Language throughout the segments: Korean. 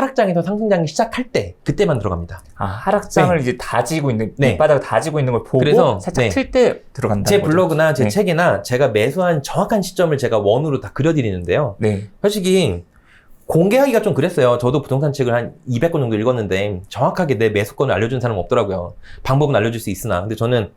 하락장에서 상승장이 시작할 때 그때만 들어갑니다. 아, 하락장을 네. 이제 다지고 있는 네. 밑바닥을 다지고 있는 걸 보고 그래서, 살짝 네. 틀 때 들어간다는 제 거죠. 블로그나 제 네. 책이나 제가 매수한 정확한 시점을 제가 원으로 다 그려드리는데요. 네. 솔직히 공개하기가 좀 그랬어요. 저도 부동산 책을 한 200권 정도 읽었는데 정확하게 내 매수권을 알려주는 사람은 없더라고요. 방법은 알려줄 수 있으나. 근데 저는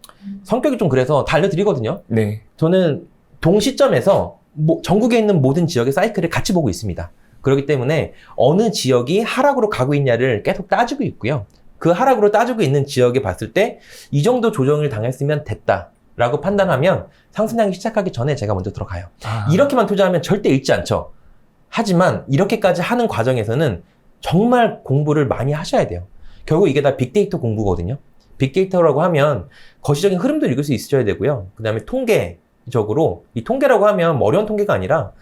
성격이 좀 그래서 다 알려드리거든요. 네. 저는 동시점에서 전국에 있는 모든 지역의 사이클을 같이 보고 있습니다. 그렇기 때문에 어느 지역이 하락으로 가고 있냐를 계속 따지고 있고요. 그 하락으로 따지고 있는 지역에 봤을 때 이 정도 조정을 당했으면 됐다라고 판단하면 상승장이 시작하기 전에 제가 먼저 들어가요. 아. 이렇게만 투자하면 절대 잃지 않죠. 하지만 이렇게까지 하는 과정에서는 정말 공부를 많이 하셔야 돼요. 결국 이게 다 빅데이터 공부거든요. 빅데이터라고 하면 거시적인 흐름도 읽을 수 있어야 되고요. 그 다음에 통계적으로, 이 통계라고 하면 어려운 통계가 아니라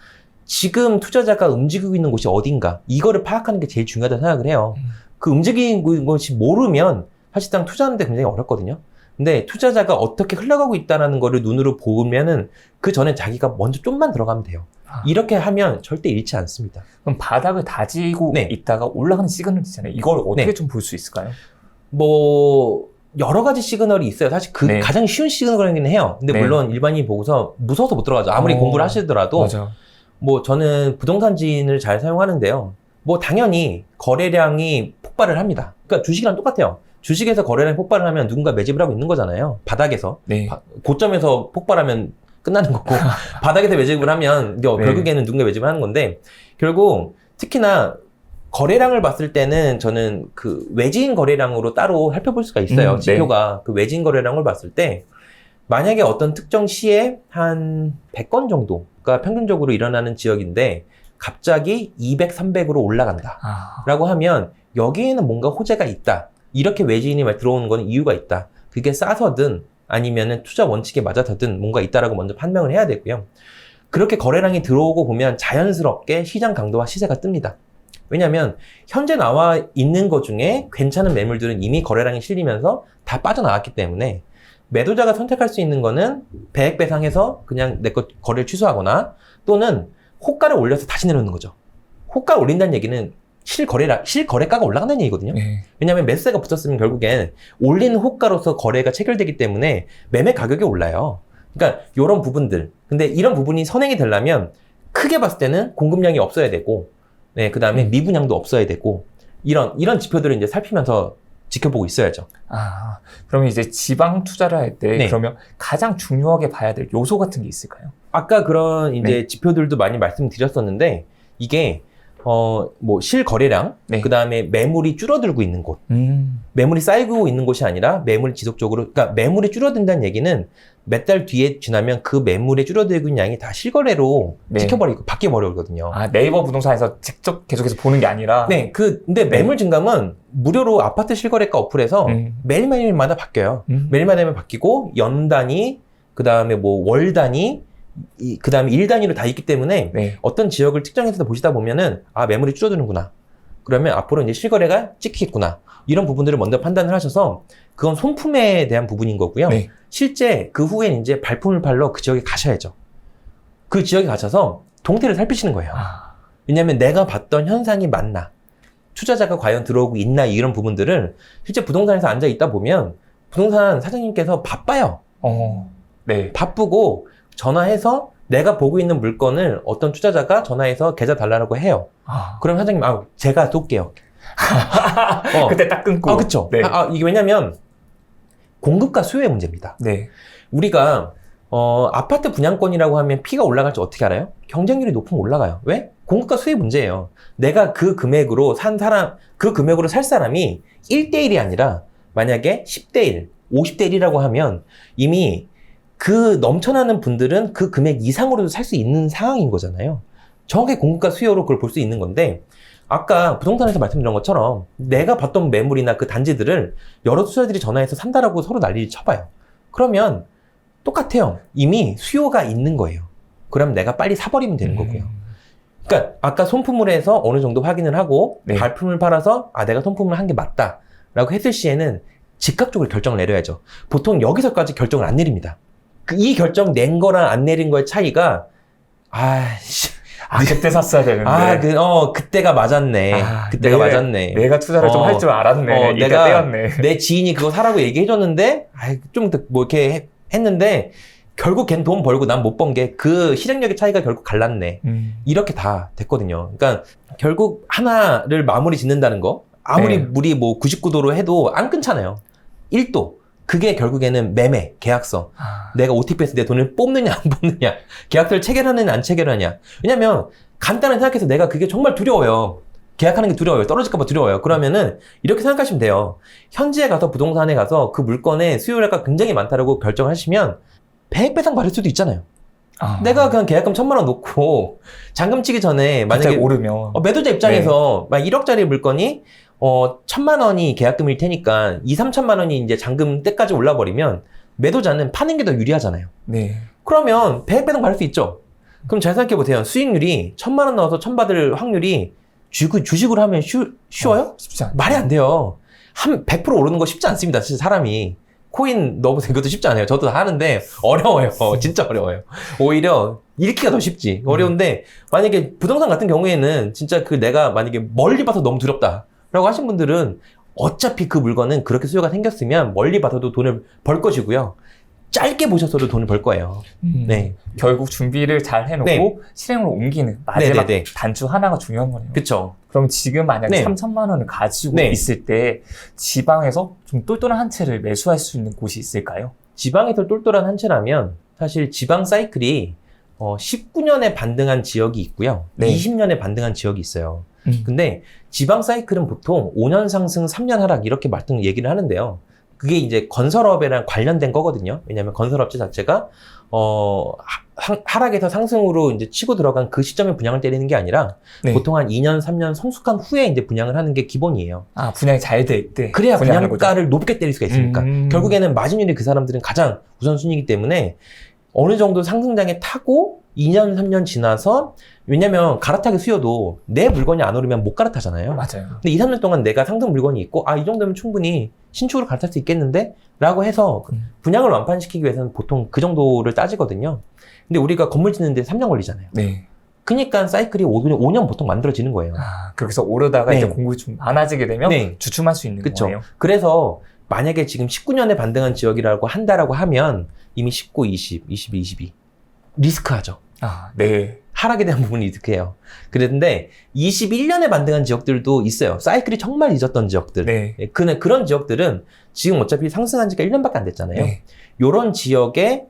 지금 투자자가 움직이고 있는 곳이 어딘가, 이거를 파악하는 게 제일 중요하다고 생각을 해요. 그 움직이는 것이 모르면 사실상 투자하는데 굉장히 어렵거든요. 근데 투자자가 어떻게 흘러가고 있다는 거를 눈으로 보면은 그 전에 자기가 먼저 좀만 들어가면 돼요. 이렇게 하면 절대 잃지 않습니다. 그럼 바닥을 다지고 네. 있다가 올라가는 시그널 있잖아요. 이걸 어떻게 네. 좀 볼 수 있을까요? 뭐 여러 가지 시그널이 있어요. 사실 그 네. 가장 쉬운 시그널이긴 해요. 근데 네. 물론 일반인이 보고서 무서워서 못 들어가죠. 아무리 공부를 하시더라도. 맞아. 뭐 저는 부동산 지인을 잘 사용하는데요. 뭐 당연히 거래량이 폭발을 합니다. 그러니까 주식이랑 똑같아요. 주식에서 거래량이 폭발을 하면 누군가 매집을 하고 있는 거잖아요. 바닥에서. 네. 고점에서 폭발하면 끝나는 거고 바닥에서 매집을 하면 네. 결국에는 누군가 매집을 하는 건데, 결국 특히나 거래량을 봤을 때는 저는 그 외지인 거래량으로 따로 살펴볼 수가 있어요. 지표가. 그 외지인 거래량을 봤을 때 만약에 어떤 특정 시에 한 100건 정도가 평균적으로 일어나는 지역인데 갑자기 200, 300으로 올라간다 라고 하면 여기에는 뭔가 호재가 있다. 이렇게 외지인이 들어오는 건 이유가 있다. 그게 싸서든 아니면은 투자 원칙에 맞아서든 뭔가 있다라고 먼저 판명을 해야 되고요. 그렇게 거래량이 들어오고 보면 자연스럽게 시장 강도와 시세가 뜹니다. 왜냐면 현재 나와 있는 것 중에 괜찮은 매물들은 이미 거래량이 실리면서 다 빠져나왔기 때문에 매도자가 선택할 수 있는 거는 배액 배상해서 그냥 내 거 거래를 취소하거나 또는 호가를 올려서 다시 내놓는 거죠. 호가를 올린다는 얘기는 실거래가가 올라간다는 얘기거든요. 네. 왜냐하면 매수세가 붙었으면 결국엔 올린 호가로서 거래가 체결되기 때문에 매매 가격이 올라요. 그러니까 이런 부분들. 근데 이런 부분이 선행이 되려면 크게 봤을 때는 공급량이 없어야 되고, 네, 그 다음에 미분양도 없어야 되고, 이런 지표들을 이제 살피면서 지켜보고 있어야죠. 아, 그러면 이제 지방 투자를 할 때 네. 그러면 가장 중요하게 봐야 될 요소 같은 게 있을까요? 아까 그런 이제 네. 지표들도 많이 말씀드렸었는데, 이게 뭐 실거래량, 네. 그 다음에 매물이 줄어들고 있는 곳, 매물이 쌓이고 있는 곳이 아니라 매물이 지속적으로, 그러니까 매물이 줄어든다는 얘기는 몇 달 뒤에 지나면 그 매물에 줄어들고 있는 양이 다 실거래로 네. 찍혀버리고 바뀌어버리거든요. 아, 네이버 부동산에서 직접 계속해서 보는 게 아니라. 네, 근데 매물 증감은 무료로 아파트 실거래가 어플에서 매일매일마다 바뀌어요. 매일마다 바뀌고 연 단위, 그 다음에 뭐 월 단위, 그 다음에 일 단위로 다 있기 때문에 네. 어떤 지역을 특정해서 보시다 보면은 아, 매물이 줄어드는구나. 그러면 앞으로 이제 실거래가 찍히겠구나. 이런 부분들을 먼저 판단을 하셔서 그건 손품에 대한 부분인 거고요. 네. 실제 그 후엔 이제 발품을 팔러 그 지역에 가셔야죠. 그 지역에 가셔서 동태를 살피시는 거예요. 왜냐하면 내가 봤던 현상이 맞나, 투자자가 과연 들어오고 있나, 이런 부분들을 실제 부동산에서 앉아 있다 보면 부동산 사장님께서 바빠요. 네. 바쁘고 전화해서 내가 보고 있는 물건을 어떤 투자자가 전화해서 계좌 달라고 해요. 그럼 사장님, 제가 쏠게요. 그때 딱 끊고. 그쵸. 네. 이게 왜냐면 공급과 수요의 문제입니다. 네. 우리가 아파트 분양권이라고 하면 피가 올라갈지 어떻게 알아요? 경쟁률이 높으면 올라가요. 왜? 공급과 수요의 문제예요. 내가 그 금액으로 그 금액으로 살 사람이 1대1이 아니라 만약에 10대1, 50대1이라고 하면 이미 그 넘쳐나는 분들은 그 금액 이상으로도 살 수 있는 상황인 거잖아요. 정확히 공급과 수요로 그걸 볼 수 있는 건데, 아까 부동산에서 말씀드린 것처럼 내가 봤던 매물이나 그 단지들을 여러 투자자들이 전화해서 산다라고 서로 난리를 쳐봐요. 그러면 똑같아요. 이미 수요가 있는 거예요. 그럼 내가 빨리 사버리면 되는 거고요. 그러니까 아까 손품을 해서 어느 정도 확인을 하고 네. 발품을 팔아서 내가 손품을 한 게 맞다라고 했을 시에는 즉각적으로 결정을 내려야죠. 보통 여기서까지 결정을 안 내립니다. 이 결정 낸 거랑 안 내린 거의 차이가 그때 샀어야 되는데. 그때가 맞았네. 그때가 맞았네. 내가 투자를 좀 할 줄 알았네. 이때 때였네. 내 지인이 그거 사라고 얘기해줬는데, 좀 뭐 이렇게 했는데, 결국 걘 돈 벌고 난 못 번 게 그 실행력의 차이가 결국 갈랐네. 이렇게 다 됐거든요. 그러니까 결국 하나를 마무리 짓는다는 거, 아무리 물이 뭐 99도로 해도 안 끊잖아요. 1도. 그게 결국에는 매매, 계약서. 내가 OTP에서 내 돈을 뽑느냐, 안 뽑느냐. 계약서를 체결하느냐, 안 체결하냐. 왜냐면, 간단하게 생각해서 내가 그게 정말 두려워요. 계약하는 게 두려워요. 떨어질까봐 두려워요. 그러면은, 이렇게 생각하시면 돼요. 현지에 가서 부동산에 가서 그 물건의 수요료가 굉장히 많다라고 결정하시면, 100배상 받을 수도 있잖아요. 내가 그냥 계약금 1,000만 원 놓고, 잔금 치기 전에, 만약에. 오르면. 매도자 입장에서, 막 1억짜리 물건이, 1,000만 원이 계약금일 테니까 2,3천만 원이 이제 잔금 때까지 올라버리면 매도자는 파는 게 더 유리하잖아요. 네. 그러면 100배당 받을 수 있죠. 그럼 잘 생각해 보세요. 수익률이 1,000만 원 넣어서 1,000 받을 확률이 주식으로 하면 쉬워요? 쉽지 않죠. 말이 안 돼요. 100% 오르는 거 쉽지 않습니다. 진짜 사람이. 코인 넣어보세요. 이것도 쉽지 않아요. 저도 다 하는데 어려워요. 진짜 어려워요. 오히려 읽기가 더 쉽지. 어려운데 만약에 부동산 같은 경우에는 진짜 내가 만약에 멀리 봐서 너무 두렵다 라고 하신 분들은 어차피 그 물건은 그렇게 수요가 생겼으면 멀리 봐서도 돈을 벌 것이고요. 짧게 보셨어도 돈을 벌 거예요. 네. 결국 준비를 잘 해놓고 실행으로 옮기는 마지막 단추 하나가 중요한 거네요. 그렇죠. 그럼 지금 만약에 3,000만 원을 가지고 있을 때 지방에서 좀 똘똘한 한 채를 매수할 수 있는 곳이 있을까요? 지방에서 똘똘한 한 채라면 사실 지방 사이클이 19년에 반등한 지역이 있고요. 20년에 반등한 지역이 있어요. 근데 지방 사이클은 보통 5년 상승, 3년 하락 이렇게 말씀 얘기를 하는데요. 그게 이제 건설업이랑 관련된 거거든요. 왜냐하면 건설업체 자체가 하락에서 상승으로 이제 치고 들어간 그 시점에 분양을 때리는 게 아니라 보통 한 2년, 3년 성숙한 후에 이제 분양을 하는 게 기본이에요. 분양이 잘 될 때. 그래야 분양가를 높게 때릴 수가 있으니까. 결국에는 마진율이 그 사람들은 가장 우선순위이기 때문에 어느 정도 상승장에 타고 2년, 3년 지나서 왜냐면 갈아타기 수요도 내 물건이 안 오르면 못 갈아타잖아요. 맞아요. 근데 2, 3년 동안 내가 상승 물건이 있고 이 정도면 충분히 신축으로 갈아탈 수 있겠는데? 라고 해서 분양을 완판시키기 위해서는 보통 그 정도를 따지거든요. 근데 우리가 건물 짓는데 3년 걸리잖아요. 네. 그러니까 사이클이 5년 보통 만들어지는 거예요. 그래서 오르다가 이제 공급이 좀 많아지게 되면 주춤할 수 있는 그쵸. 거예요. 그래서 만약에 지금 19년에 반등한 지역이라고 한다라고 하면 이미 19, 20, 21, 22 리스크하죠. 네. 하락에 대한 부분이 리스크해요. 그런데 21년에 반등한 지역들도 있어요. 사이클이 정말 잊었던 지역들. 네. 그런 지역들은 지금 어차피 상승한 지가 1년밖에 안 됐잖아요. 요런 지역에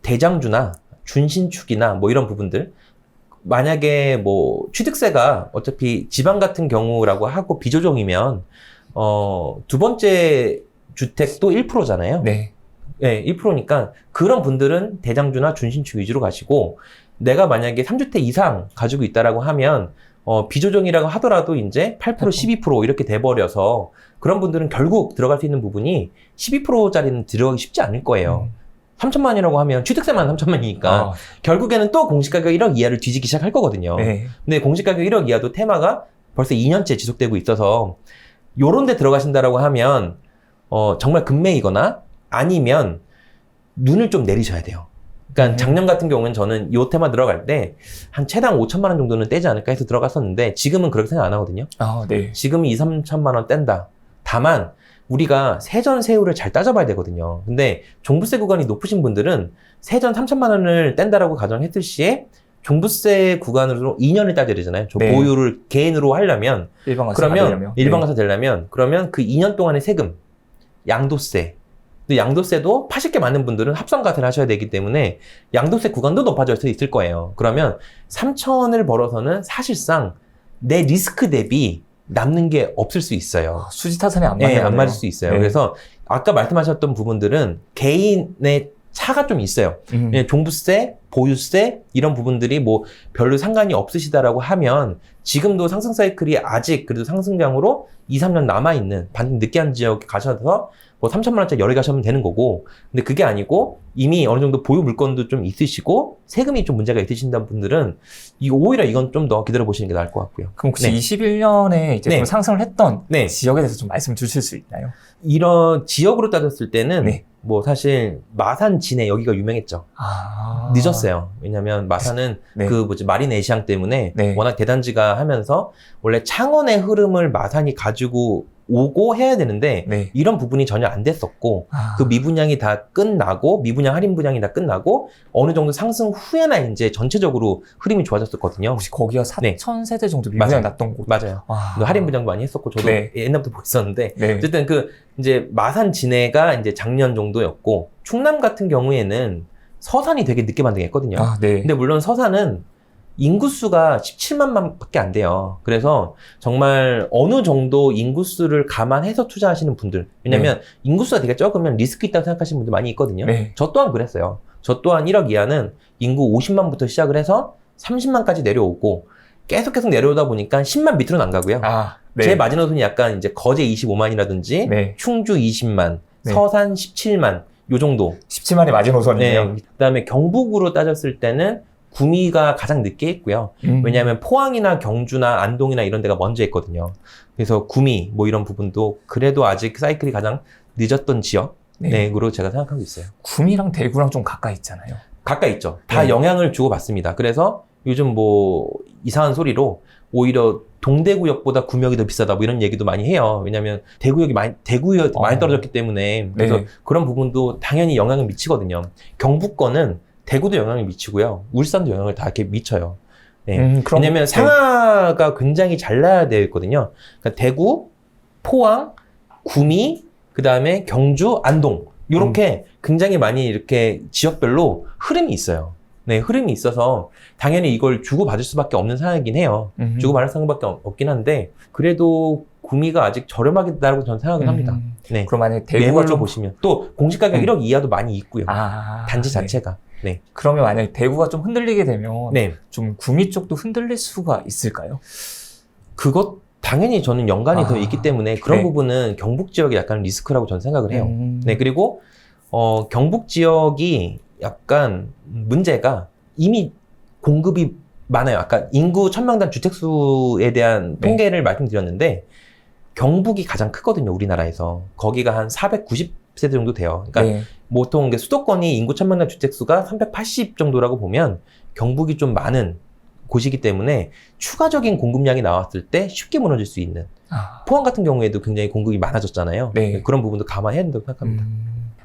대장주나 준신축이나 뭐 이런 부분들 만약에 뭐 취득세가 어차피 지방 같은 경우라고 하고 비조정이면 두 번째 주택도 1%잖아요. 네. 네, 1%니까 그런 분들은 대장주나 준신축 위주로 가시고 내가 만약에 3주택 이상 가지고 있다라고 하면 비조정이라고 하더라도 이제 8%, 12% 이렇게 돼버려서 그런 분들은 결국 들어갈 수 있는 부분이 12%짜리는 들어가기 쉽지 않을 거예요. 3천만이라고 하면 취득세만 3천만이니까 결국에는 또 공시가격 1억 이하를 뒤지기 시작할 거거든요. 근데 공시가격 1억 이하도 테마가 벌써 2년째 지속되고 있어서 요런 데 들어가신다라고 하면 정말 급매이거나 아니면 눈을 좀 내리셔야 돼요. 그러니까 작년 같은 경우는 저는 요 테마 들어갈 때 한 채당 5천만 원 정도는 떼지 않을까 해서 들어갔었는데 지금은 그렇게 생각 안 하거든요. 네. 지금은 2, 3천만 원 뗀다. 다만 우리가 세전 세후를 잘 따져봐야 되거든요. 근데 종부세 구간이 높으신 분들은 세전 3천만 원을 뗀다라고 가정했을 시에 종부세 구간으로 2년을 따져야 되잖아요. 보유를 개인으로 하려면 일반가사 되려면 그러면 그 2년 동안의 세금, 양도세 근데 양도세도 파실 게 많은 분들은 합산가세를 하셔야 되기 때문에 양도세 구간도 높아질 수 있을 거예요. 그러면 3천을 벌어서는 사실상 내 리스크 대비 남는 게 없을 수 있어요. 수지타산이 안 맞는 안 맞을 수 있어요. 그래서 아까 말씀하셨던 부분들은 개인의 차가 좀 있어요. 종부세, 보유세 이런 부분들이 뭐 별로 상관이 없으시다라고 하면 지금도 상승 사이클이 아직 그래도 상승장으로 2, 3년 남아있는 반등 늦게 한 지역에 가셔서 뭐 3천만 원짜리 여러 개 가시면 되는 거고 근데 그게 아니고 이미 어느 정도 보유 물건도 좀 있으시고 세금이 좀 문제가 있으신다는 분들은 오히려 이건 좀 더 기다려 보시는 게 나을 것 같고요. 그럼 혹시 21년에 이제 좀 상승을 했던 지역에 대해서 좀 말씀 주실 수 있나요? 이런 지역으로 따졌을 때는 뭐 사실 마산 진해 여기가 유명했죠. 늦었어요. 왜냐면 마산은 네. 마린 에시앙 때문에 네. 워낙 대단지가 하면서 원래 창원의 흐름을 마산이 가지고 오고 해야 되는데 네. 이런 부분이 전혀 안 됐었고 그 미분양이 다 끝나고 미분양 할인 분양이 다 끝나고 어느 정도 상승 후에나 이제 전체적으로 흐름이 좋아졌었거든요. 혹시 거기가 4천 세대 정도 맞아요. 미분양 났던 곳? 맞아요. 할인 분양도 많이 했었고 저도 네. 옛날부터 보였었는데 네. 어쨌든 이제 마산 진해가 이제 작년 정도였고 충남 같은 경우에는 서산이 되게 늦게 반등했거든요. 네. 근데 물론 서산은 인구수가 17만밖에 안 돼요. 그래서 정말 어느 정도 인구수를 감안해서 투자하시는 분들, 왜냐면 인구수가 되게 적으면 리스크 있다고 생각하시는 분들 많이 있거든요. 네. 저 또한 그랬어요. 저 또한 1억 이하는 인구 50만부터 시작을 해서 30만까지 내려오고 계속 내려오다 보니까 10만 밑으로는 안 가고요. 네. 제 마지노선이 약간 이제 거제 25만이라든지 네. 충주 20만, 네. 서산 17만 요 정도. 17만이 마지노선이에요. 네. 그다음에 경북으로 따졌을 때는 구미가 가장 늦게 했고요. 왜냐하면 포항이나 경주나 안동이나 이런 데가 먼저 했거든요. 그래서 구미 뭐 이런 부분도 그래도 아직 사이클이 가장 늦었던 지역으로 제가 생각하고 있어요. 구미랑 대구랑 좀 가까이 있잖아요. 가까이 있죠. 다 네. 영향을 주고 받습니다. 그래서 요즘 뭐 이상한 오히려 동대구역보다 구미역이 더 비싸다 뭐 이런 얘기도 많이 해요. 왜냐하면 대구역이 많이 떨어졌기 때문에. 그래서 네. 그런 부분도 당연히 영향을 미치거든요. 경북권은 대구도 영향을 미치고요. 울산도 영향을 다 이렇게 미쳐요. 네. 왜냐면 상하가 굉장히 잘 나야 되거든요. 그러니까 대구, 포항, 구미, 그 다음에 경주, 안동. 요렇게 굉장히 많이 이렇게 지역별로 흐름이 있어요. 네, 흐름이 있어서 당연히 이걸 주고받을 수밖에 없는 상황이긴 해요. 주고받을 상황밖에 없긴 한데 그래도 구미가 아직 저렴하겠다고 저는 생각을 합니다. 네. 그럼 만약에 대구로 매물로 보시면 또 공시가격 1억 이하도 많이 있고요. 단지 자체가. 네. 그러면 만약에 대구가 좀 흔들리게 되면 네. 좀 구미 쪽도 흔들릴 수가 있을까요? 그것 당연히 저는 연관이 더 있기 때문에 그런 네. 부분은 경북 지역이 약간 리스크라고 저는 생각을 해요. 네, 그리고 경북 지역이 약간 문제가 이미 공급이 많아요. 아까 인구 1000명당 주택수에 대한 통계를 말씀드렸는데 경북이 가장 크거든요. 우리나라에서. 거기가 한 490세대 정도 돼요. 그러니까 보통 수도권이 인구 1000명당 주택수가 380 정도라고 보면 경북이 좀 많은 곳이기 때문에 추가적인 공급량이 나왔을 때 쉽게 무너질 수 있는. 포항 같은 경우에도 굉장히 공급이 많아졌잖아요. 네. 그런 부분도 감안해야 된다고 생각합니다.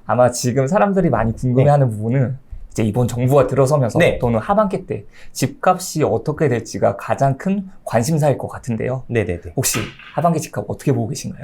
아마 지금 사람들이 많이 궁금해하는 부분은 이제 이번 정부가 들어서면서 또는 하반기 때 집값이 어떻게 될지가 가장 큰 관심사일 것 같은데요. 네네네. 혹시 하반기 집값 어떻게 보고 계신가요?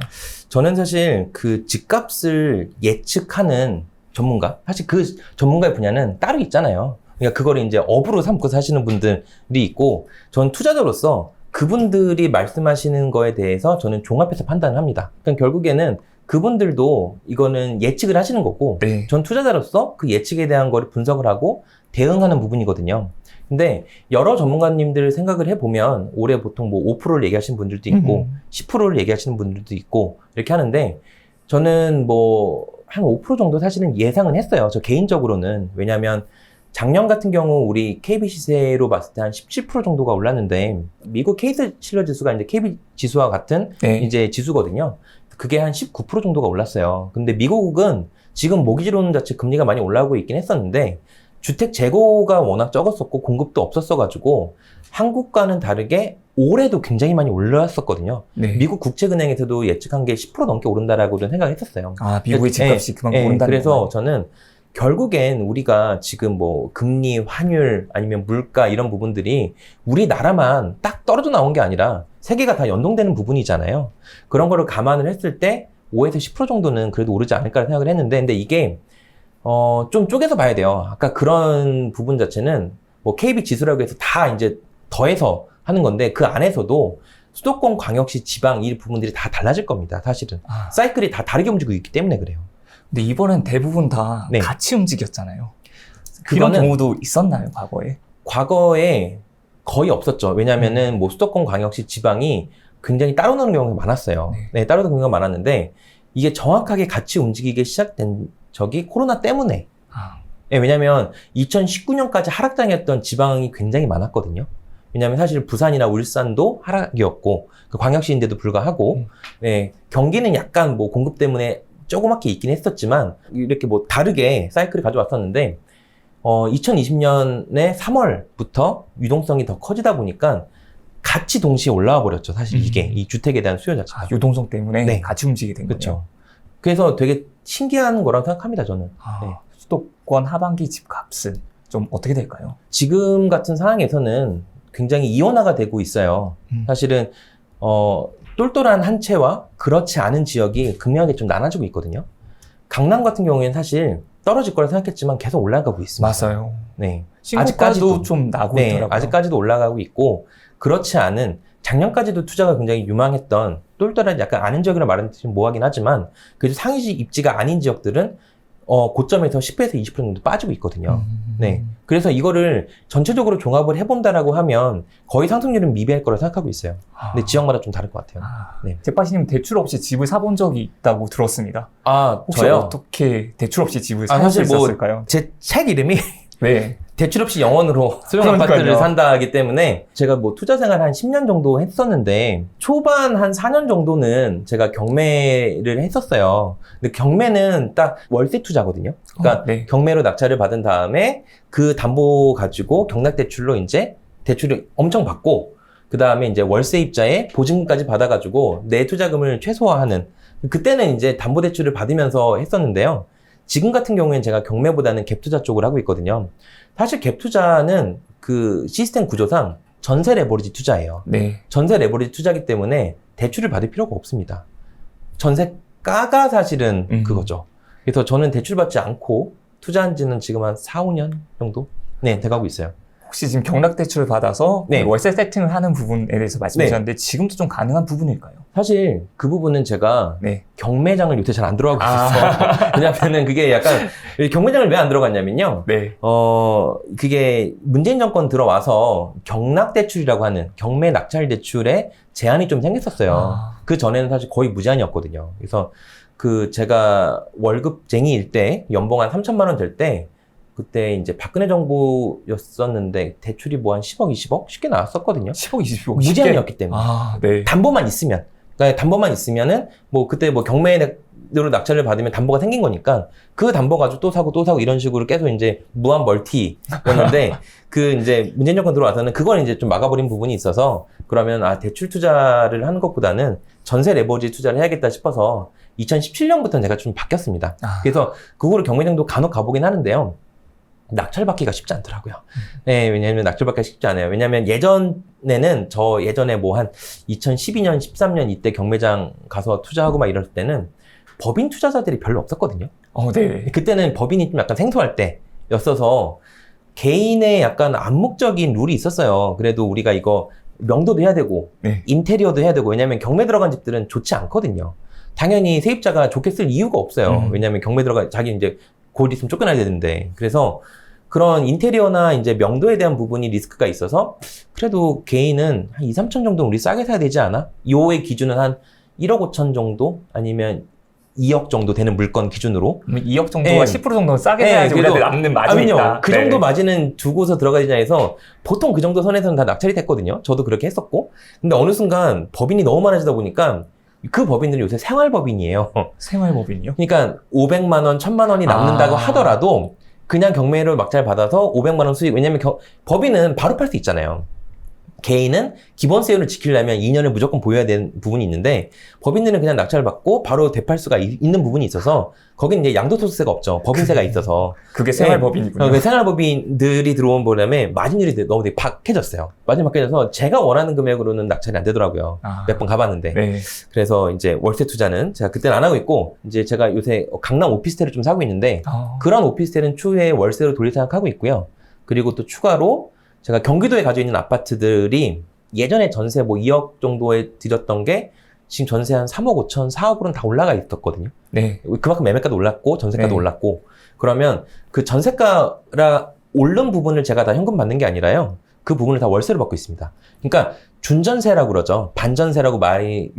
저는 사실 그 집값을 예측하는 전문가, 사실 그 전문가의 분야는 따로 있잖아요. 그러니까 그거를 이제 업으로 삼고 사시는 분들이 있고, 전 투자자로서 그분들이 말씀하시는 거에 대해서 저는 종합해서 판단을 합니다. 그러니까 결국에는 그분들도 이거는 예측을 하시는 거고, 전 투자자로서 그 예측에 대한 거를 분석을 하고 대응하는 부분이거든요. 근데 여러 전문가님들 생각을 해보면 올해 보통 뭐 5%를 얘기하시는 분들도 있고 10%를 얘기하시는 분들도 있고 이렇게 하는데 저는 뭐 한 5% 정도 사실은 예상은 했어요. 저 개인적으로는. 왜냐하면 작년 같은 경우 우리 KB 시세로 봤을 때 한 17% 정도가 올랐는데 미국 케이스 실러 지수가 이제 KB 지수와 같은 이제 지수거든요. 그게 한 19% 정도가 올랐어요. 근데 미국은 지금 모기지론 자체 금리가 많이 올라오고 있긴 했었는데 주택 재고가 워낙 적었었고 공급도 없었어가지고 한국과는 다르게 올해도 굉장히 많이 올랐었거든요. 미국 국채은행에서도 예측한 게 10% 넘게 오른다라고는 생각했었어요. 미국의 집값이 그만큼 오른다는 그래서 건가요? 저는 결국엔 우리가 지금 뭐 금리, 환율 아니면 물가 이런 부분들이 우리나라만 딱 떨어져 나온 게 아니라 세계가 다 연동되는 부분이잖아요. 그런 거를 감안을 했을 때 5에서 10% 정도는 그래도 오르지 않을까 생각을 했는데 근데 이게 좀 쪼개서 봐야 돼요. 아까 그런 부분 자체는 뭐 KB 지수라고 해서 다 이제 더해서 하는 건데 그 안에서도 수도권, 광역시, 지방 이 부분들이 다 달라질 겁니다. 사실은. 사이클이 다 다르게 움직이고 있기 때문에 그래요. 근데 이번엔 대부분 다 같이 움직였잖아요. 그런 그거는 경우도 있었나요, 과거에? 과거에 거의 없었죠. 왜냐면은 뭐 수도권, 광역시, 지방이 굉장히 따로 노는 경우가 많았어요. 따로 노는 경우가 많았는데 이게 정확하게 같이 움직이기 시작된 적이 코로나 때문에. 왜냐면 2019년까지 하락장이었던 지방이 굉장히 많았거든요. 왜냐면 사실 부산이나 울산도 하락이었고 그 광역시인데도 불구하고 경기는 약간 뭐 공급 때문에 조그맣게 있긴 했었지만 이렇게 뭐 다르게 사이클을 가져왔었는데 2020년에 3월부터 유동성이 더 커지다 보니까 같이 동시에 올라와 버렸죠. 사실 이게 이 주택에 대한 수요 자체가. 유동성 때문에 네. 같이 움직이게 된 거죠. 그렇죠. 그래서 되게 신기한 거라고 생각합니다, 저는. 네. 수도권 하반기 집값은 좀 어떻게 될까요? 지금 같은 상황에서는 굉장히 이원화가 되고 있어요. 사실은 똘똘한 한 채와 그렇지 않은 지역이 극명하게 좀 나눠지고 있거든요. 강남 같은 경우에는 사실 떨어질 거라 생각했지만 계속 올라가고 있습니다. 맞아요. 네. 아직까지도 좀 나고 네, 있더라고요. 아직까지도 올라가고 있고 그렇지 않은 작년까지도 투자가 굉장히 유망했던 똘똘한 약간 아는 지역이라 말하는 좀 뭐하긴 하지만 그래도 상위 입지가 아닌 지역들은 고점에서 10%에서 20% 정도 빠지고 있거든요. 네. 그래서 이거를 전체적으로 종합을 해본다라고 하면 거의 상승률은 미비할 거라 생각하고 있어요. 근데 지역마다 좀 다를 것 같아요. 네. 잭바시님 대출 없이 집을 사본 적이 있다고 들었습니다. 혹시 저요? 어떻게 대출 없이 집을 살 수 사실 있었을까요? 제 책 이름이 네. 대출 없이 영원으로 소형 아파트를 산다 하기 때문에 제가 뭐 투자 생활 한 10년 정도 했었는데 초반 한 4년 정도는 제가 경매를 했었어요. 근데 경매는 딱 월세 투자거든요. 그러니까 네. 경매로 낙찰을 받은 다음에 그 담보 가지고 경락대출로 이제 대출을 엄청 받고 그 다음에 이제 월세 입자에 보증금까지 받아가지고 내 투자금을 최소화하는 그때는 이제 담보대출을 받으면서 했었는데요. 지금 같은 경우에는 제가 경매보다는 갭투자 쪽을 하고 있거든요. 사실 갭투자는 그 시스템 구조상 전세 레버리지 투자예요. 네. 전세 레버리지 투자이기 때문에 대출을 받을 필요가 없습니다. 전세가가 사실은 그거죠. 그래서 저는 대출 받지 않고 투자한 지는 지금 한 4, 5년 정도? 네, 돼가고 있어요. 혹시 지금 경락대출을 받아서 네. 월세 세팅을 하는 부분에 대해서 말씀해 주셨는데 지금도 좀 가능한 부분일까요? 사실 그 부분은 제가 네. 경매장을 요새 잘 안 들어가고 있어요. 왜냐면은 그게 약간 경매장을 왜 안 들어갔냐면요. 네. 그게 문재인 정권 들어와서 경락대출이라고 하는 경매 낙찰 대출에 제한이 좀 생겼었어요. 그 전에는 사실 거의 무제한이었거든요. 그래서 제가 월급쟁이일 때 연봉 한 3천만 원 될 때 그때 이제 박근혜 정부였었는데 대출이 뭐 한 10억, 20억 쉽게 나왔었거든요. 10억, 20억 무제한이었기 때문에. 네. 담보만 있으면. 그러니까 담보만 있으면은 뭐 그때 뭐 경매로 낙찰을 받으면 담보가 생긴 거니까 그 담보 가지고 또 사고 이런 식으로 계속 이제 무한 멀티였는데 그 이제 문재인 정권 들어와서는 그걸 이제 좀 막아버린 부분이 있어서 그러면 대출 투자를 하는 것보다는 전세 레버리지 투자를 해야겠다 싶어서 2017년부터는 제가 좀 바뀌었습니다. 그래서 그거를 경매장도 간혹 가보긴 하는데요. 낙찰받기가 쉽지 않더라고요. 네, 왜냐면 낙찰받기가 쉽지 않아요. 왜냐면 예전에 뭐 한 2012년, 13년 이때 경매장 가서 투자하고 막 이럴 때는 법인 투자자들이 별로 없었거든요. 네. 그때는 법인이 좀 약간 생소할 때였어서 개인의 약간 암묵적인 룰이 있었어요. 그래도 우리가 이거 명도도 해야 되고, 네. 인테리어도 해야 되고, 왜냐면 경매 들어간 집들은 좋지 않거든요. 당연히 세입자가 좋게 쓸 이유가 없어요. 왜냐면 경매 자기 이제 곧 있으면 쫓겨나야 되는데. 그래서 그런 인테리어나 이제 명도에 대한 부분이 리스크가 있어서 그래도 개인은 한 2, 3천 정도 우리 싸게 사야 되지 않아? 요의 기준은 한 1억 5천 정도? 아니면 2억 정도 되는 물건 기준으로 2억 정도가 10% 정도는 싸게 사야지 우리한테 남는 마진이 있다. 그 정도 마진은 두고서 들어가야 되냐 해서 보통 그 정도 선에서는 다 낙찰이 됐거든요. 저도 그렇게 했었고. 근데 어느 순간 법인이 너무 많아지다 보니까 그 법인들이 요새 생활법인이에요. 생활법인이요? 그러니까 500만 원, 1000만 원이 남는다고 하더라도 그냥 경매로 막잘 받아서 500만 원 수익. 왜냐면 법인은 바로 팔 수 있잖아요. 개인은 기본세율을 지키려면 2년을 무조건 보여야 되는 부분이 있는데 법인들은 그냥 낙찰을 받고 바로 되팔 수가 있는 부분이 있어서 거기는 이제 양도소득세가 없죠. 법인세가 있어서. 그게 생활법인이군요. 생활법인들이 들어온 바람에 마진율이 너무 되게 박해졌어요. 마진이 박해져서 제가 원하는 금액으로는 낙찰이 안 되더라고요. 몇 번 가봤는데. 네. 그래서 이제 월세 투자는 제가 그때는 안 하고 있고 이제 제가 요새 강남 오피스텔을 좀 사고 있는데 그런 오피스텔은 추후에 월세로 돌릴 생각하고 있고요. 그리고 또 추가로 제가 경기도에 가지고 있는 아파트들이 예전에 전세 뭐 2억 정도에 드렸던 게 지금 전세 한 3억 5천, 4억으로는 다 올라가 있었거든요. 네. 그만큼 매매가도 올랐고 전세가도 네. 올랐고 그러면 그 전세가라 오른 부분을 제가 다 현금 받는 게 아니라요. 그 부분을 다 월세로 받고 있습니다. 그러니까 준전세라고 그러죠. 반전세라고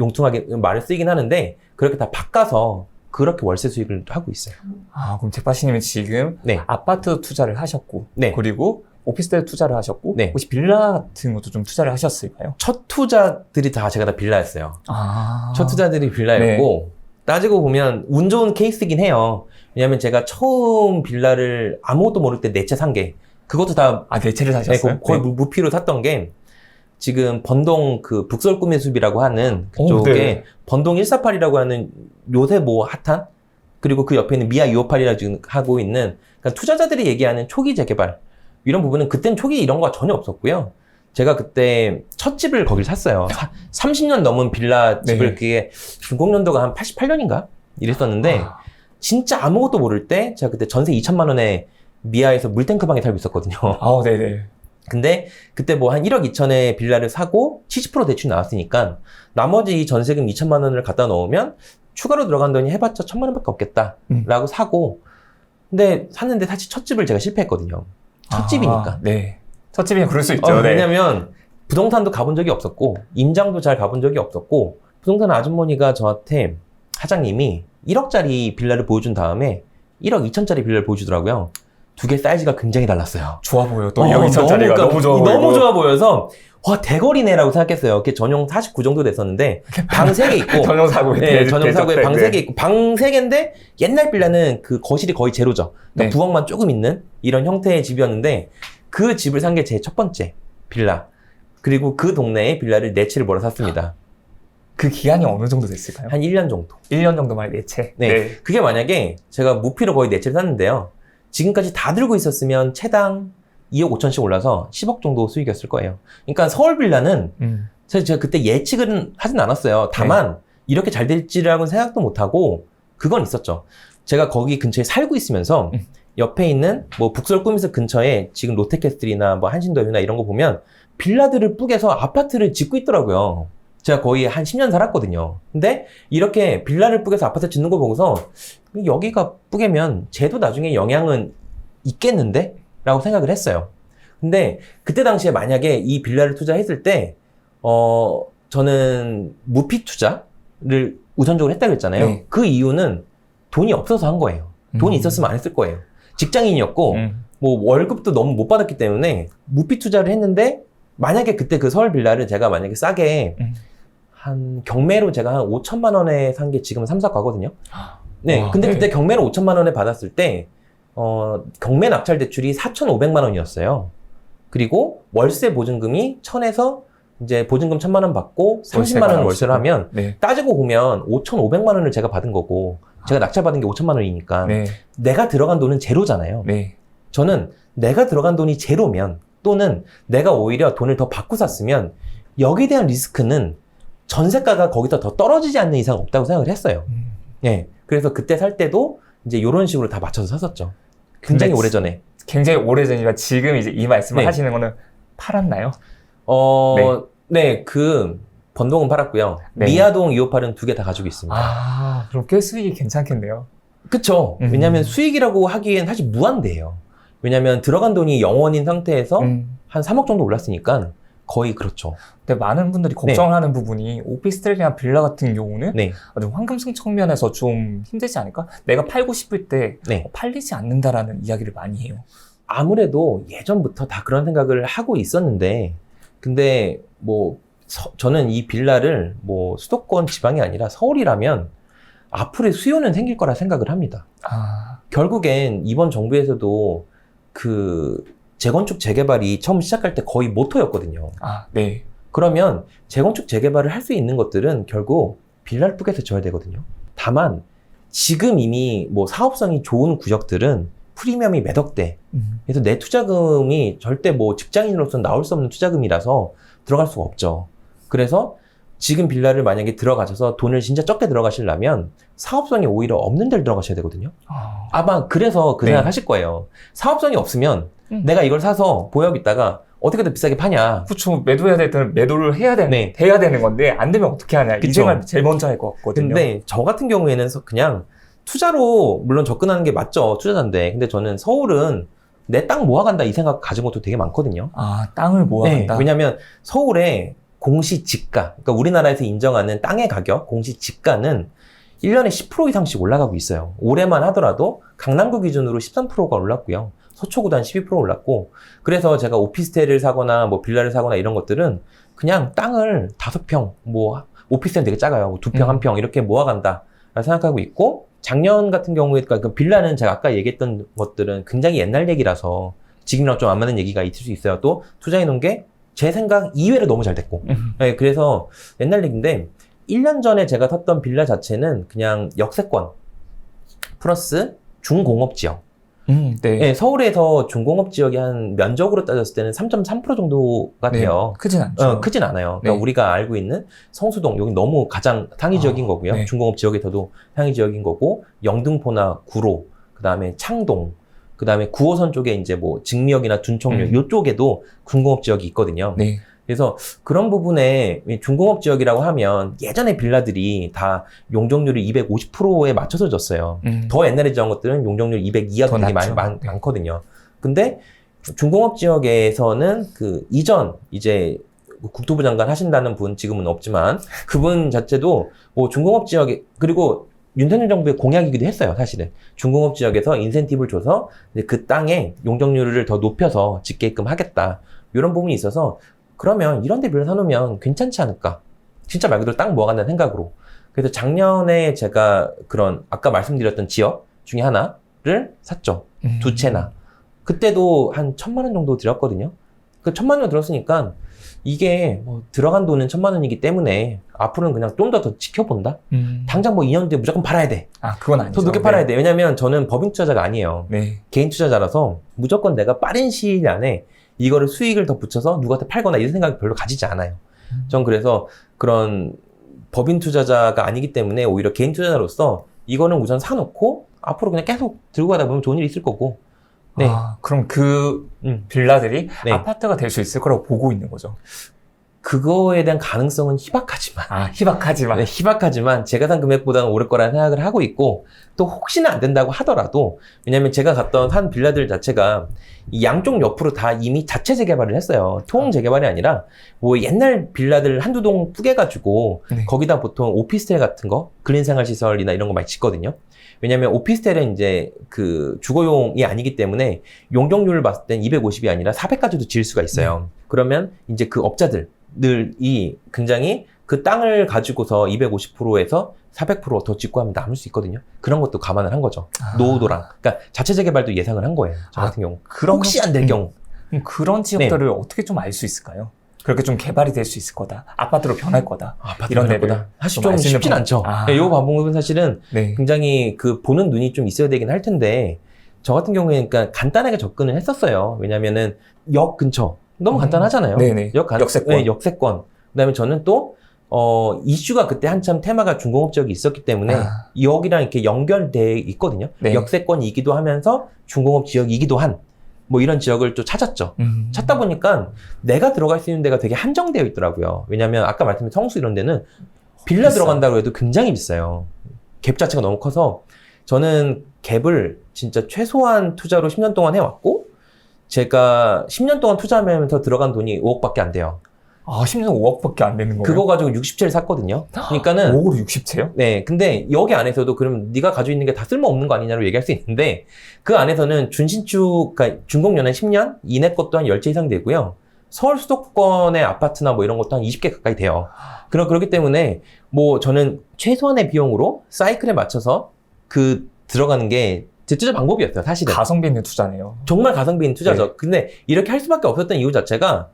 용퉁하게 말을 쓰이긴 하는데 그렇게 다 바꿔서 그렇게 월세 수익을 하고 있어요. 그럼 잭바시님은 지금 네. 아파트 투자를 하셨고 네. 그리고 오피스텔 투자를 하셨고 네. 혹시 빌라 같은 것도 좀 투자를 하셨을까요? 첫 투자들이 제가 다 빌라였어요. 첫 투자들이 빌라였고 따지고 보면 운 좋은 케이스긴 해요. 왜냐면 제가 처음 빌라를 아무것도 모를 때 네 채 산 게, 그것도 다 네 채를 사셨어요? 거의 무피로 샀던 게, 지금 번동 그 북설 꿈의 숲이라고 하는 그쪽에 네. 번동 148이라고 하는 요새 뭐 핫한, 그리고 그 옆에 있는 미아 258이라고 지금 하고 있는, 그러니까 투자자들이 얘기하는 초기 재개발 이런 부분은 그땐 초기 이런 거가 전혀 없었고요. 제가 그때 첫 집을 거길 샀어요. 30년 넘은 빌라 집을, 네. 그게 준공연도가 한 88년인가 이랬었는데, 진짜 아무것도 모를 때 제가 그때 전세 2천만 원에 미아에서 물탱크방에 살고 있었거든요. 네네. 근데 그때 뭐 한 1억 2천에 빌라를 사고 70% 대출이 나왔으니까 나머지 전세금 2천만 원을 갖다 넣으면 추가로 들어간 돈이 해봤자 1,000만 원밖에 없겠다라고 사고, 근데 샀는데 사실 첫 집을 제가 실패했거든요. 첫 집이니까. 네. 첫 집이면 그럴 수 있죠. 네. 왜냐면 부동산도 가본 적이 없었고 임장도 잘 가본 적이 없었고, 부동산 아주머니가 저한테, 사장님이 1억짜리 빌라를 보여준 다음에 1억 2천짜리 빌라를 보여주더라고요. 두 개 사이즈가 굉장히 달랐어요. 좋아 보여. 또 2억 2천짜리가 너무 좋아 보여. 너무 좋아 보여서 와, 대거리네라고 생각했어요. 그게 전용 49 정도 됐었는데 방 3개 있고 전용 사고에 네, 전용 사고에 방 네. 3개 있고, 방 3개인데 옛날 빌라는 그 거실이 거의 제로죠. 그러니까 네. 부엌만 조금 있는 이런 형태의 집이었는데, 그 집을 산 게 제 첫 번째 빌라. 그리고 그 동네에 빌라를 4채를 몰아 샀습니다. 그 기간이 어느 정도 됐을까요? 한 1년 정도. 1년 정도 만에 4채. 네. 그게 만약에 제가 무피로 거의 4채를 샀는데요. 지금까지 다 들고 있었으면 채당 2억 5천씩 올라서 10억 정도 수익이었을 거예요. 그러니까 서울 빌라는 사실 제가 그때 예측은 하진 않았어요. 다만 이렇게 잘 될지라고는 생각도 못하고, 그건 있었죠. 제가 거기 근처에 살고 있으면서 옆에 있는 뭐 북설 꿈에서 근처에 지금 롯데캐슬이나 뭐 한신더유나 이런 거 보면 빌라들을 뿌개서 아파트를 짓고 있더라고요. 제가 거의 한 10년 살았거든요. 근데 이렇게 빌라를 뿌개서 아파트 짓는 거 보고서 여기가 뿌개면 쟤도 나중에 영향은 있겠는데? 라고 생각을 했어요. 근데 그때 당시에 만약에 이 빌라를 투자했을 때 저는 무피 투자를 우선적으로 했다고 했잖아요. 네. 그 이유는 돈이 없어서 한 거예요. 돈이 있었으면 안 했을 거예요. 직장인이었고 뭐 월급도 너무 못 받았기 때문에 무피 투자를 했는데, 만약에 그때 그 서울 빌라를 제가 만약에 싸게 한 경매로 제가 한 5천만 원에 산 게 지금은 3, 4 가거든요. 네. 근데 그때 경매로 5천만 원에 받았을 때 경매 낙찰 대출이 4,500만 원이었어요. 그리고 월세 보증금이 1,000에서 이제 보증금 1,000만 원 받고 30만 원 월세를 하면 따지고 보면 5,500만 원을 제가 받은 거고, 제가 낙찰 받은 게 5천만 원이니까 내가 들어간 돈은 제로잖아요. 저는 내가 들어간 돈이 제로면, 또는 내가 오히려 돈을 더 받고 샀으면 여기에 대한 리스크는 전세가가 거기서 더 떨어지지 않는 이상 없다고 생각을 했어요. 네. 그래서 그때 살 때도 이제 이런 식으로 다 맞춰서 샀었죠. 굉장히 오래전에. 굉장히 오래전이라 지금 이제 이 말씀을 하시는 거는 팔았나요? 네, 그 번동은 팔았고요. 미아동 258은 2개 다 가지고 있습니다. 그럼 꽤 수익이 괜찮겠네요. 그쵸. 왜냐면 수익이라고 하기엔 사실 무한대예요. 왜냐면 들어간 돈이 0원인 상태에서 한 3억 정도 올랐으니까 거의 그렇죠. 근데 많은 분들이 걱정을 하는 부분이, 오피스텔이나 빌라 같은 경우는 아주 황금성 측면에서 좀 힘들지 않을까? 내가 팔고 싶을 때 팔리지 않는다라는 이야기를 많이 해요. 아무래도 예전부터 다 그런 생각을 하고 있었는데, 근데 뭐 저는 이 빌라를 뭐 수도권 지방이 아니라 서울이라면 앞으로의 수요는 생길 거라 생각을 합니다. 결국엔 이번 정부에서도 그 재건축 재개발이 처음 시작할 때 거의 모토였거든요. 그러면 재건축 재개발을 할 수 있는 것들은 결국 빌라를 뿌개서 줘야 되거든요. 다만 지금 이미 뭐 사업성이 좋은 구역들은 프리미엄이 몇 억대. 그래서 내 투자금이 절대 뭐 직장인으로서는 나올 수 없는 투자금이라서 들어갈 수가 없죠. 그래서 지금 빌라를 만약에 들어가셔서 돈을 진짜 적게 들어가시려면 사업성이 오히려 없는 데를 들어가셔야 되거든요. 아마 그래서 그 생각 하실 거예요. 사업성이 없으면 내가 이걸 사서 보유하고 있다가 어떻게 더 비싸게 파냐. 그렇죠. 매도해야 될 때는 매도를 해야 되는 건데, 안 되면 어떻게 하냐. 이 생각 제일 먼저 할 것 같거든요. 근데 저 같은 경우에는 그냥 투자로 물론 접근하는 게 맞죠. 투자자인데. 근데 저는 서울은 내 땅 모아간다 이 생각 가진 것도 되게 많거든요. 땅을 모아간다? 왜냐면 서울에 공시지가, 그러니까 우리나라에서 인정하는 땅의 가격, 공시지가는 1년에 10% 이상씩 올라가고 있어요. 올해만 하더라도 강남구 기준으로 13%가 올랐고요. 서초구도 한 12% 올랐고, 그래서 제가 오피스텔을 사거나 뭐 빌라를 사거나 이런 것들은 그냥 땅을 5평, 뭐 오피스텔은 되게 작아요. 2평, 1평 이렇게 모아간다 생각하고 있고, 작년 같은 경우에, 그러니까 빌라는 제가 아까 얘기했던 것들은 굉장히 옛날 얘기라서 지금이랑 좀 안 맞는 얘기가 있을 수 있어요. 또 투자해놓은 게 제 생각 이외로 너무 잘 됐고. 네, 그래서 옛날 얘기인데, 1년 전에 제가 샀던 빌라 자체는 그냥 역세권 플러스 중공업 지역. 네. 네, 서울에서 중공업 지역이 한 면적으로 따졌을 때는 3.3% 정도가 돼요. 크진 않죠. 크진 않아요. 그러니까 우리가 알고 있는 성수동, 여기 너무 가장 상위 지역인 거고요. 네. 중공업 지역에서도 상위 지역인 거고, 영등포나 구로, 그 다음에 창동, 그 다음에 9호선 쪽에 이제 뭐 증미역이나 둔청역, 이쪽에도 중공업 지역이 있거든요. 네. 그래서 그런 부분에 중공업 지역이라고 하면 예전에 빌라들이 다 용적률이 250%에 맞춰서 졌어요. 더 옛날에 지은 것들은 용적률 200 이하도 되게 많거든요. 근데 중공업 지역에서는 그 이전 이제 국토부 장관 하신다는 분 지금은 없지만 그분 자체도 뭐 중공업 지역에 그리고 윤석열 정부의 공약이기도 했어요, 사실은. 중공업 지역에서 인센티브를 줘서 이제 그 땅에 용적률을 더 높여서 짓게끔 하겠다. 이런 부분이 있어서 그러면 이런 데 빌라 사놓으면 괜찮지 않을까? 진짜 말 그대로 땅 모아간다는 생각으로. 그래서 작년에 제가 그런 아까 말씀드렸던 지역 중에 하나를 샀죠. 2채나. 그때도 한 1,000만 원 정도 들였거든요. 그 1,000만 원 들었으니까 이게 뭐 들어간 돈은 1,000만 원이기 때문에 앞으로는 그냥 좀 더 지켜본다? 당장 뭐 2년 뒤에 무조건 팔아야 돼. 아, 그건 아니죠. 더 늦게 팔아야 돼. 왜냐면 저는 법인 투자자가 아니에요. 네. 개인 투자자라서 무조건 내가 빠른 시일 안에 이거를 수익을 더 붙여서 누구한테 팔거나 이런 생각이 별로 가지지 않아요. 전 그래서 그런 법인 투자자가 아니기 때문에 오히려 개인 투자자로서 이거는 우선 사놓고 앞으로 그냥 계속 들고 가다 보면 좋은 일이 있을 거고. 네. 아, 그럼 그 빌라들이 네. 아파트가 될 수 있을 거라고 보고 있는 거죠? 그거에 대한 가능성은 희박하지만. 아, 희박하지만. 네, 희박하지만 제가 산 금액보다는 오를 거라는 생각을 하고 있고 또 혹시나 안 된다고 하더라도 왜냐면 제가 갔던 한 빌라들 자체가 이 양쪽 옆으로 다 이미 자체 재개발을 했어요. 통 재개발이 아니라 뭐 옛날 빌라들 한두 동 뿌개가지고 네. 거기다 보통 오피스텔 같은 거 근린생활시설이나 이런 거 많이 짓거든요. 왜냐면 오피스텔은 이제 그 주거용이 아니기 때문에 용적률을 봤을 땐 250이 아니라 400까지도 지을 수가 있어요. 그러면 이제 그 업자들이 굉장히 그 땅을 가지고서 250%에서 400% 더 짓고 하면 남을 수 있거든요. 그런 것도 감안을 한 거죠. 노후도랑. 그러니까 자체 재개발도 예상을 한 거예요. 저 같은 경우. 혹시 안 될 경우. 그런 지역들을 어떻게 좀 알 수 있을까요? 그렇게 좀 개발이 될 수 있을 거다. 아파트로 변할 거다. 이런 데보다 사실 좀 쉽진 않죠. 이 방법은 사실은 굉장히 그 보는 눈이 좀 있어야 되긴 할 텐데 저 같은 경우에는 그러니까 간단하게 접근을 했었어요. 왜냐면은 역 근처 너무 간단하잖아요. 역세권. 네, 역세권. 그다음에 저는 또 이슈가 그때 한참 테마가 중공업 지역이 있었기 때문에 여기랑 이렇게 연결돼 있거든요. 역세권이기도 하면서 중공업 지역이기도 한 뭐 이런 지역을 또 찾았죠. 찾다 보니까 내가 들어갈 수 있는 데가 되게 한정되어 있더라고요. 왜냐면 아까 말씀드린 성수 이런 데는 빌라 들어간다고 해도 굉장히 비싸요. 갭 자체가 너무 커서 저는 갭을 진짜 최소한 투자로 10년 동안 해왔고 제가 10년 동안 투자하면서 들어간 돈이 5억밖에 안 돼요. 아, 10년 5억밖에 안 되는 거예요? 그거 가지고 60채를 샀거든요. 그러니까는 5억으로 60채요? 네, 근데 여기 안에서도 그럼 네가 가지고 있는 게 다 쓸모없는 거 아니냐고 얘기할 수 있는데 그 안에서는 준신축, 그러니까 준공연한 10년 이내 것도 한 10채 이상 되고요. 서울 수도권의 아파트나 뭐 이런 것도 한 20개 가까이 돼요. 그렇기 때문에 뭐 저는 최소한의 비용으로 사이클에 맞춰서 그 들어가는 게 제 투자 방법이었어요, 사실은. 가성비 있는 투자네요. 정말 가성비 있는 투자죠. 네. 근데 이렇게 할 수밖에 없었던 이유 자체가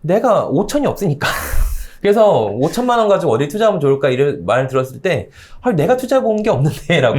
내가 5천이 없으니까. 그래서 5천만 원 가지고 어디 투자하면 좋을까 이런 말을 들었을 때 내가 투자해본 게 없는데 라고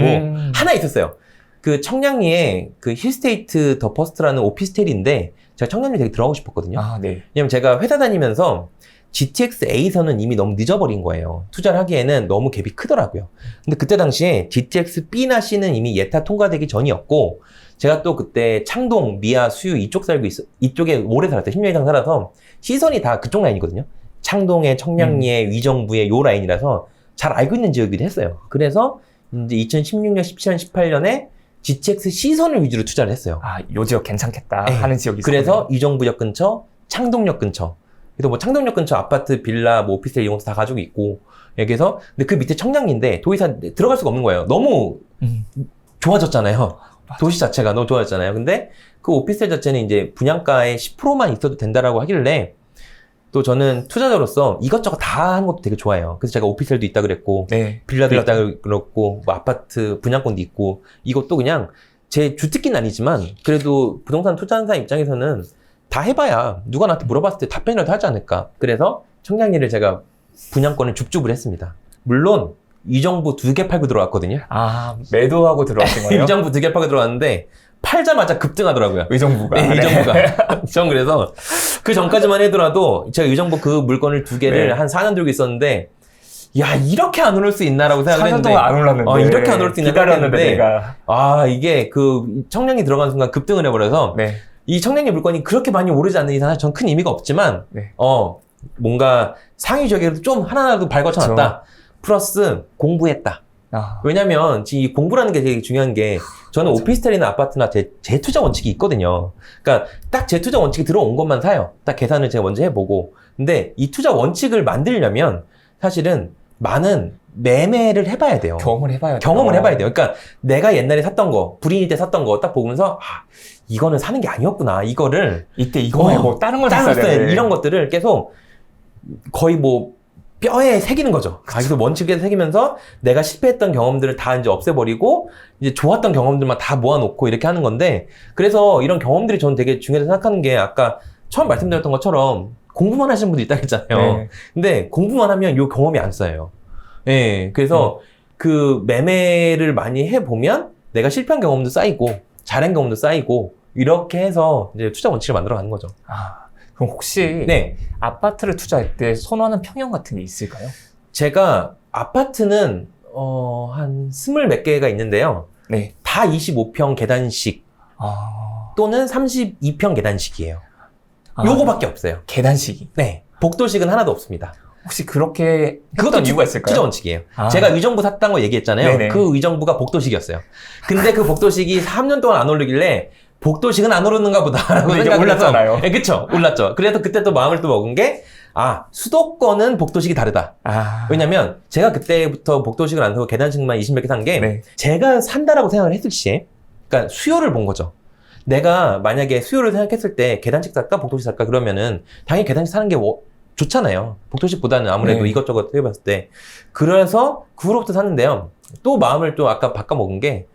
하나 있었어요. 그 청량리에 그 힐스테이트 더 퍼스트라는 오피스텔인데 제가 청량리 되게 들어가고 싶었거든요. 왜냐면 제가 회사 다니면서 GTX-A선은 이미 너무 늦어버린 거예요. 투자를 하기에는 너무 갭이 크더라고요. 근데 그때 당시에 GTX-B나 C는 이미 예타 통과되기 전이었고 제가 또 그때 창동, 미아, 수유 이쪽에 오래 살았어요. 10년 이상 살아서 시선이 다 그쪽 라인이거든요. 창동에, 청량리에, 위정부에 요 라인이라서 잘 알고 있는 지역이기도 했어요. 그래서 이제 2016년, 17년, 18년에 GTX C선을 위주로 투자를 했어요. 요 지역 괜찮겠다 하는 지역이 있었군요. 그래서 위정부역 근처, 창동역 근처. 그래서 뭐 창동역 근처 아파트, 빌라, 뭐 오피스텔 이런 것도 다 가지고 있고 여기서 근데 그 밑에 청량리인데 더 이상 들어갈 수가 없는 거예요. 너무 좋아졌잖아요. 도시 자체가 너무 좋아졌잖아요. 근데 그 오피스텔 자체는 이제 분양가의 10%만 있어도 된다라고 하길래 또 저는 투자자로서 이것저것 다 하는 것도 되게 좋아해요. 그래서 제가 오피스텔도 있다 그랬고, 네. 빌라도 있다 그랬고, 뭐 아파트 분양권도 있고, 이것도 그냥 제 주특기는 아니지만, 그래도 부동산 투자하는 사람 입장에서는 다 해봐야 누가 나한테 물어봤을 때 답변이라도 하지 않을까. 그래서 청량리를 제가 분양권을 줍줍을 했습니다. 물론, 의정부 2개 팔고 들어왔거든요. 아, 매도하고 들어가신 거예요? 의정부 2개 팔고 들어왔는데, 팔자마자 급등하더라고요. 의정부가. 네, 의정부가. 전 그래서 그 전까지만 해더라도 제가 의정부 그 물건을 2개를 네. 한 4년 들고 있었는데, 야, 이렇게 안 오를 수 있나라고 생각을 4년 했는데. 동안 안 올랐는데. 이렇게 안 오를 수 있나 기다렸는데 생각했는데. 내가. 아, 이게 그 청량리 들어가는 순간 급등을 해버려서 네. 이 청량리 물건이 그렇게 많이 오르지 않는 이상 전 큰 의미가 없지만, 네. 뭔가 상위 지역에도 좀 하나라도 발거쳐놨다. 플러스 공부했다. 아. 왜냐면 이 공부라는 게 되게 중요한 게 저는 맞아. 오피스텔이나 아파트나 제 투자 원칙이 있거든요. 그러니까 딱 제 투자 원칙이 들어온 것만 사요. 딱 계산을 제가 먼저 해보고. 근데 이 투자 원칙을 만들려면 사실은 많은 매매를 해봐야 돼요. 경험을 해봐야 돼요. 경험을 해봐야 돼요. 그러니까 내가 옛날에 샀던 거, 불이익 때 샀던 거 딱 보면서 이거는 사는 게 아니었구나. 이거를 이때 이거 말고 다른 걸 샀어야 돼. 이런 것들을 계속 거의 뭐 뼈에 새기는 거죠. 자기도 원칙에 새기면서 내가 실패했던 경험들을 다 이제 없애버리고 이제 좋았던 경험들만 다 모아놓고 이렇게 하는 건데, 그래서 이런 경험들이 저는 되게 중요하다고 생각하는 게 아까 처음 말씀드렸던 것처럼 공부만 하시는 분도 있다 했잖아요. 네. 근데 공부만 하면 요 경험이 안 쌓여요. 예, 그래서 그 매매를 많이 해보면 내가 실패한 경험도 쌓이고 잘한 경험도 쌓이고 이렇게 해서 이제 투자 원칙을 만들어가는 거죠. 아, 그럼 혹시 네. 아파트를 투자할 때 선호하는 평형 같은 게 있을까요? 제가 아파트는 한 20몇 개가 있는데요. 네. 다 25평 계단식 아, 또는 32평 계단식이에요. 요거밖에 없어요. 계단식이. 네. 복도식은 하나도 없습니다. 혹시 그렇게 그것도 했던 이유가 있을까요? 투자 원칙이에요. 아. 제가 의정부 샀다는 거 얘기했잖아요. 네네. 그 의정부가 복도식이었어요. 근데 그 복도식이 3년 동안 안 오르길래 복도식은 안 오르는가 보다라고 근데 이제 생각을 해서 올랐잖아요. 네, 그쵸. 올랐죠. 그래서 그때 또 마음을 또 먹은 게 수도권은 복도식이 다르다. 아, 왜냐면 제가 그때부터 복도식을 안 사고 계단식만 20몇 개 산 게 네. 제가 산다라고 생각을 했을 시에, 그러니까 수요를 본 거죠. 내가 만약에 수요를 생각했을 때 계단식 살까 복도식 살까 그러면은 당연히 계단식 사는 게 좋잖아요. 복도식보다는 아무래도 네. 이것저것 해봤을 때. 그래서 그 후로부터 샀는데요. 또 마음을 또 아까 바꿔먹은 게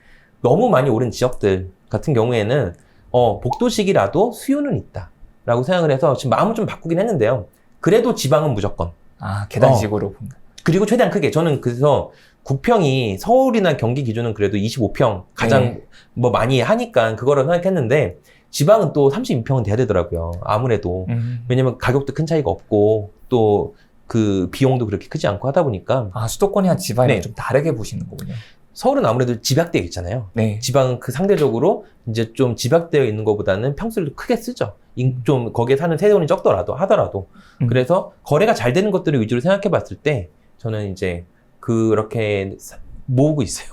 너무 많이 오른 지역들 같은 경우에는 복도식이라도 수요는 있다라고 생각을 해서 지금 마음을 좀 바꾸긴 했는데요. 그래도 지방은 무조건. 아, 계단식으로 본 거. 그리고 최대한 크게. 저는 그래서 구평이 서울이나 경기 기준은 그래도 25평 가장 네. 뭐 많이 하니까 그거라고 생각했는데 지방은 또 32평은 돼야 되더라고요. 아무래도. 왜냐면 가격도 큰 차이가 없고 또 그 비용도 그렇게 크지 않고 하다 보니까. 아, 수도권이랑 지방이랑 네. 좀 다르게 보시는 거군요. 서울은 아무래도 집약되어 있잖아요. 네. 지방은 그 상대적으로 이제 좀 집약되어 있는 것보다는 평수를 크게 쓰죠. 좀 거기에 사는 세대원이 적더라도 하더라도. 그래서 거래가 잘 되는 것들을 위주로 생각해 봤을 때 저는 이제 그렇게 모으고 있어요.